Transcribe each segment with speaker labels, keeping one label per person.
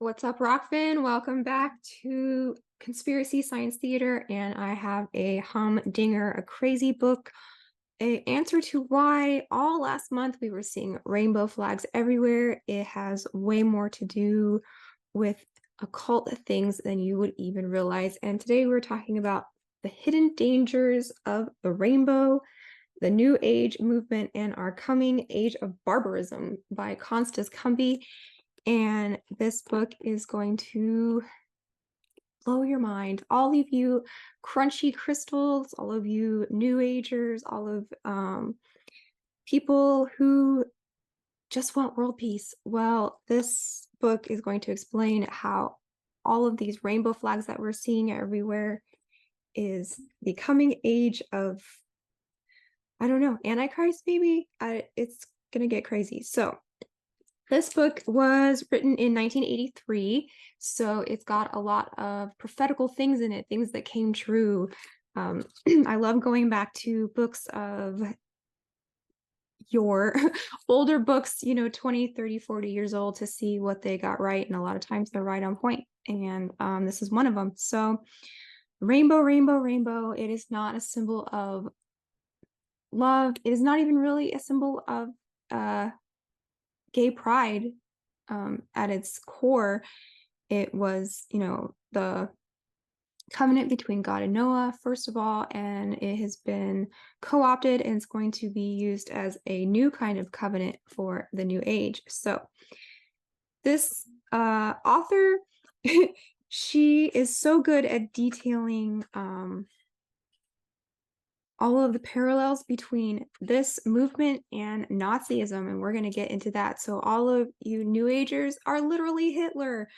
Speaker 1: What's up, Rockfin? Welcome back to Conspiracy Science Theater, and I have a humdinger, a crazy book, an answer to why all last month we were seeing rainbow flags everywhere. It has way more to do with occult things than you would even realize. And today we're talking about the hidden dangers of the rainbow, the New Age movement, and our coming age of barbarism by Constance Cumby. And this book is going to blow your mind. All of you crunchy crystals, all of you New Agers, all of people who just want world peace. Well, this book is going to explain how all of these rainbow flags that we're seeing everywhere is the coming age of, I don't know, Antichrist, maybe? It's going to get crazy. So, this book was written in 1983, so it's got a lot of prophetical things in it, things that came true. I love going back to books of your older books, 20, 30, 40 years old to see what they got right, and a lot of times they're right on point, and this is one of them. So rainbow, rainbow, rainbow, it is not a symbol of love. It is not even really a symbol of gay pride. At its core, it was, the covenant between God and Noah, first of all, and it has been co-opted and it's going to be used as a new kind of covenant for the new age. So this author, she is so good at detailing all of the parallels between this movement and Nazism, and we're going to get into that. So all of you New Agers are literally Hitler.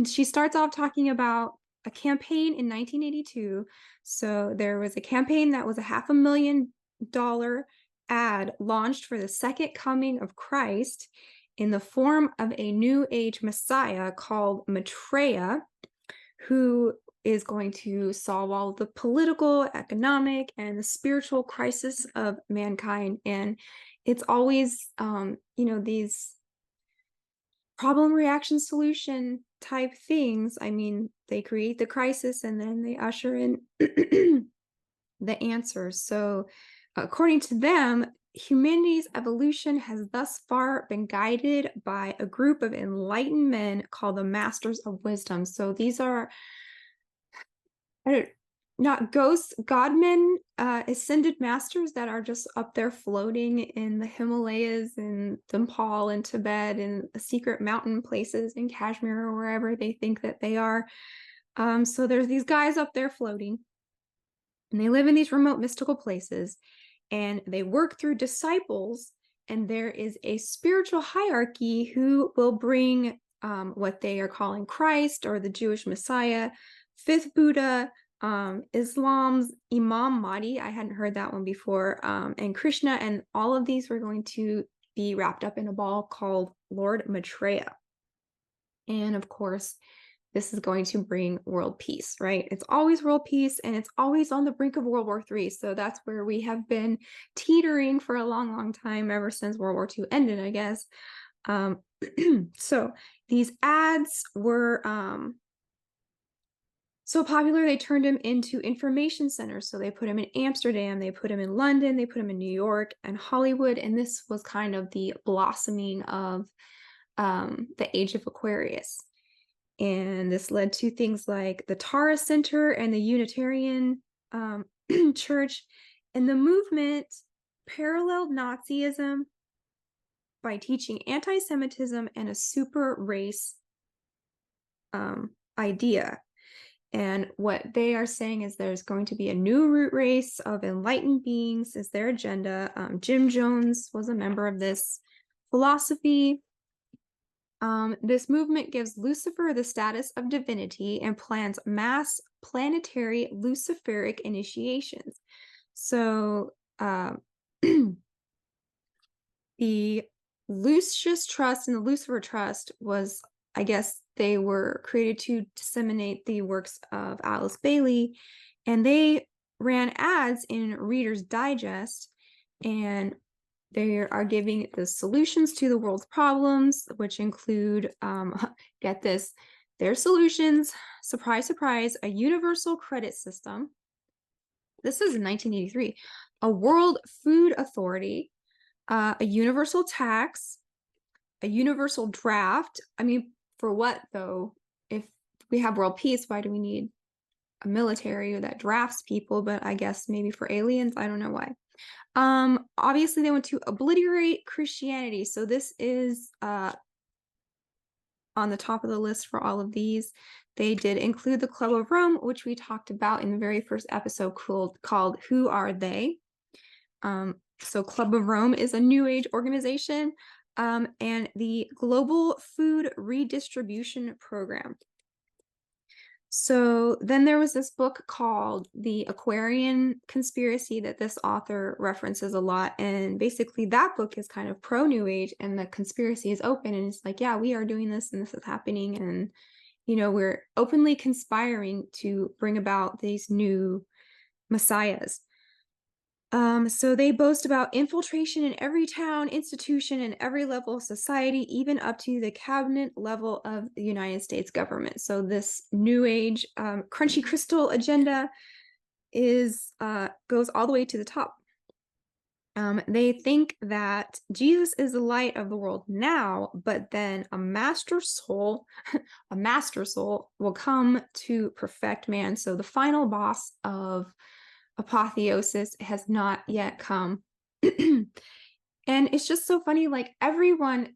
Speaker 1: She starts off talking about a campaign in 1982. So there was a campaign that was a $500,000 ad launched for the second coming of Christ in the form of a New Age Messiah called Maitreya, who is going to solve all the political, economic, and the spiritual crisis of mankind. And it's always, these problem, reaction, solution type things. I mean, they create the crisis and then they usher in the answers. So, according to them, humanity's evolution has thus far been guided by a group of enlightened men called the Masters of Wisdom. So these are not ghosts, godmen, ascended masters that are just up there floating in the Himalayas and Nepal and Tibet and secret mountain places in Kashmir or wherever they think that they are. So there's these guys up there floating, and they live in these remote mystical places, and they work through disciples, and there is a spiritual hierarchy who will bring what they are calling Christ or the Jewish Messiah, fifth Buddha, Islam's Imam Mahdi, I hadn't heard that one before, and Krishna, and all of these were going to be wrapped up in a ball called Lord Maitreya. And of course, this is going to bring world peace, right? It's always world peace, and it's always on the brink of World War III. So that's where we have been teetering for a long, long time, ever since World War II ended, I guess. So these ads were so popular, they turned him into information centers. So they put him in Amsterdam, they put him in London, they put him in New York and Hollywood. And this was kind of the blossoming of the age of Aquarius. And this led to things like the Tara Center and the Unitarian Church. And the movement paralleled Nazism by teaching anti-Semitism and a super race idea. And what they are saying is there's going to be a new root race of enlightened beings is their agenda. Jim Jones was a member of this philosophy. This movement gives Lucifer the status of divinity and plans mass planetary Luciferic initiations. So the Lucius Trust and the Lucifer Trust was, I guess, they were created to disseminate the works of Alice Bailey, and they ran ads in Reader's Digest, and They are giving the solutions to the world's problems, which include, get this, their solutions, surprise, surprise, a universal credit system. This is in 1983. A world food authority, a universal tax, a universal draft. I mean, for what though? If we have world peace, why do we need a military that drafts people? But I guess maybe for aliens, I don't know why. Obviously they want to obliterate Christianity. So this is on the top of the list for all of these. They did include the Club of Rome, which we talked about in the very first episode called Who Are They? So Club of Rome is a New Age organization, and the Global Food Redistribution Program. So then there was this book called The Aquarian Conspiracy that this author references a lot. And basically that book is kind of pro New Age, and the conspiracy is open, and it's like, yeah, we are doing this and this is happening. And, we're openly conspiring to bring about these new messiahs. So they boast about infiltration in every town, institution, and every level of society, even up to the cabinet level of the United States government. So this New Age crunchy crystal agenda goes all the way to the top. They think that Jesus is the light of the world now, but then a master soul, a master soul will come to perfect man. So the final boss of apotheosis has not yet come. And it's just so funny, like everyone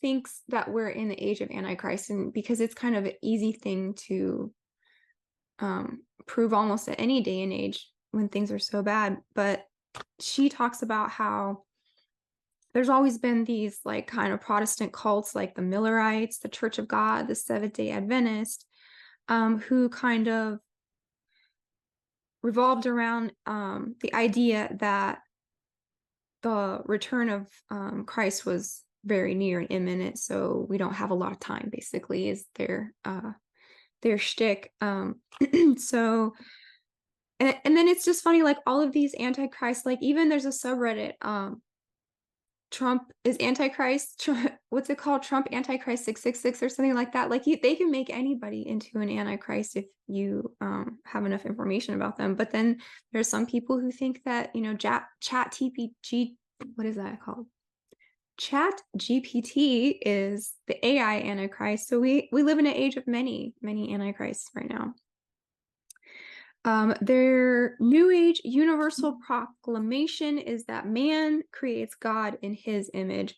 Speaker 1: thinks that we're in the age of Antichrist, and because it's kind of an easy thing to prove almost at any day and age when things are so bad. But she talks about how there's always been these like kind of Protestant cults like the Millerites, the Church of God, the Seventh-day Adventist, who kind of revolved around the idea that the return of Christ was very near and imminent, so we don't have a lot of time, basically, is their shtick. So, and then it's just funny, like all of these antichrist, like even there's a subreddit, Trump is Antichrist, what's it called? Trump Antichrist 666 or something like that. Like they can make anybody into an Antichrist if you have enough information about them. But then there's some people who think that, chat TPG, what is that called? Chat GPT is the AI Antichrist. So we live in an age of many, many Antichrists right now. Their New Age universal proclamation is that man creates God in his image.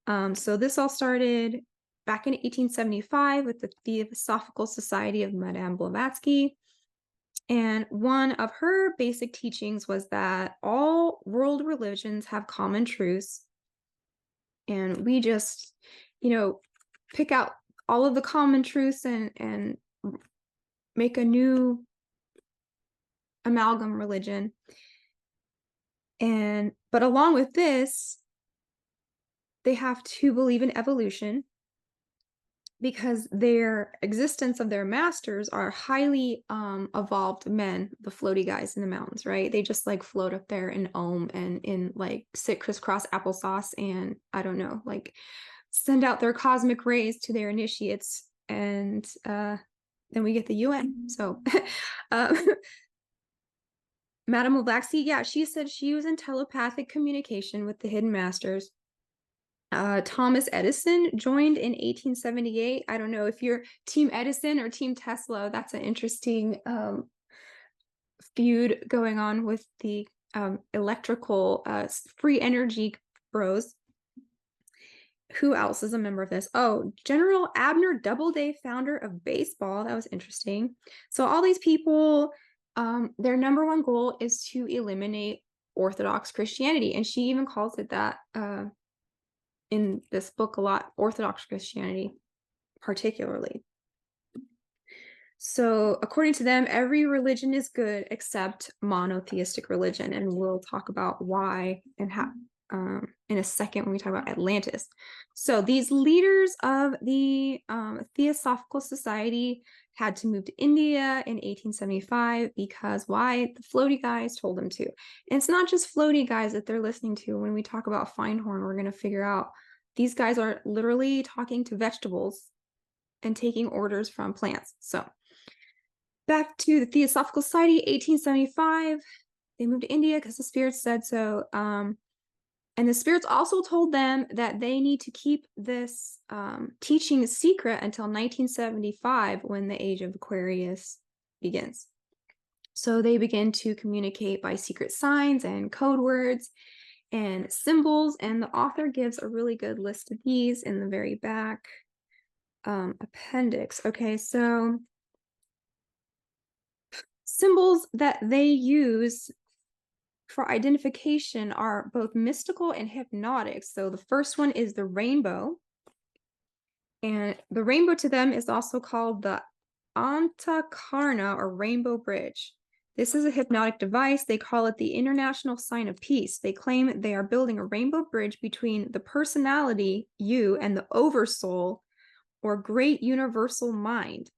Speaker 1: So this all started back in 1875 with the Theosophical Society of Madame Blavatsky. And one of her basic teachings was that all world religions have common truths. And we just, pick out all of the common truths and make a new amalgam religion. But along with this, they have to believe in evolution, because their existence of their masters are highly evolved men, the floaty guys in the mountains, right? They just like float up there in ohm and in like sit crisscross applesauce, and I don't know, like send out their cosmic rays to their initiates, and then we get the UN. So Madame Blavatsky, yeah, she said she was in telepathic communication with the hidden masters. Thomas Edison joined in 1878. I don't know if you're Team Edison or Team Tesla. That's an interesting feud going on with the electrical free energy bros. Who else is a member of this? Oh, General Abner Doubleday, founder of baseball. That was interesting. So all these people, their number one goal is to eliminate Orthodox Christianity. And she even calls it that in this book a lot, Orthodox Christianity particularly. So according to them, every religion is good except monotheistic religion. And we'll talk about why and how in a second when we talk about Atlantis. So these leaders of the Theosophical Society had to move to India in 1875 because why? The floaty guys told them to. And it's not just floaty guys that they're listening to. When we talk about Feinhorn, we're going to figure out these guys are literally talking to vegetables and taking orders from plants. So back to the Theosophical Society, 1875. They moved to India because the spirits said so. And the spirits also told them that they need to keep this teaching secret until 1975 when the age of Aquarius begins. So they begin to communicate by secret signs and code words and symbols. And the author gives a really good list of these in the very back appendix. Okay, so symbols that they use for identification are both mystical and hypnotic. So the first one is the rainbow. And the rainbow to them is also called the Antakarna or rainbow bridge. This is a hypnotic device. They call it the International Sign of Peace. They claim they are building a rainbow bridge between the personality, you, and the oversoul or great universal mind.